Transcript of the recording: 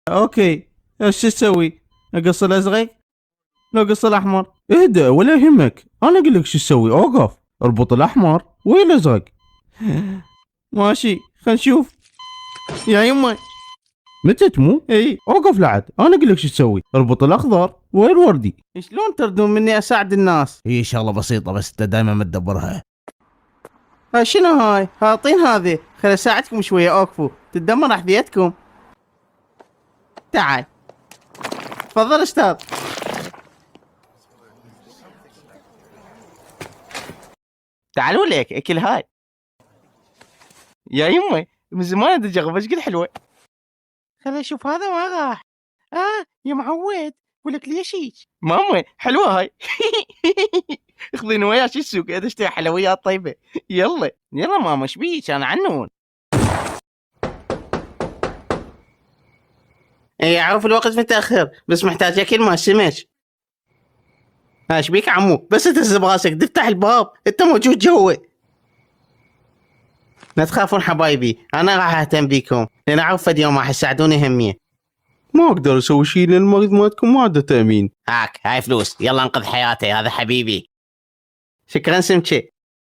اوكي، ايش تسوي؟ اقص الازرق؟ لو قص الاحمر؟ اهدى ولا يهمك، انا اقول لك شو تسوي. اوقف، اربط الاحمر وين الازرق. ماشي، خل نشوف. يا يمه، متى تمو؟ اي اوقف لعد، انا اقول لك شو تسوي. اربط الاخضر وين الوردي. شلون تردون مني اساعد الناس؟ هي شغله بسيطه بس انت دائما ما تدبرها. شنو هاي؟ هاطين هذه، خل اساعدكم شويه. اوقفوا، تدمر احذيتكم. تعال، تفضل استاذ. تعالوا لك اكل هاي. يا يمي، من زمان ادري اجرب ايش قد حلوه. خليني اشوف، هذا ما راح. يا معود، ولك ليش هيك؟ ماما حلوه هاي. اخذيني وياك السوق اذا اشتري حلويات طيبه. يلا يلا ماما، ايش بيك؟ انا عنون. اي اعرف الوقت متاخر، بس محتاج اكل مع سمك. ايش بيك عمو؟ بس تهز براسك، تفتح الباب، انت موجود جوا. لا تخافون حبايبي، انا راح اهتم بيكم، لان اعرف فد يوم راح تساعدوني هميه. ما اقدر اسوي شيء لان المريض مالتكم ما عنده تامين. هاك هاي فلوس، يلا انقذ حياتي، هذا حبيبي. شكرا سمكه.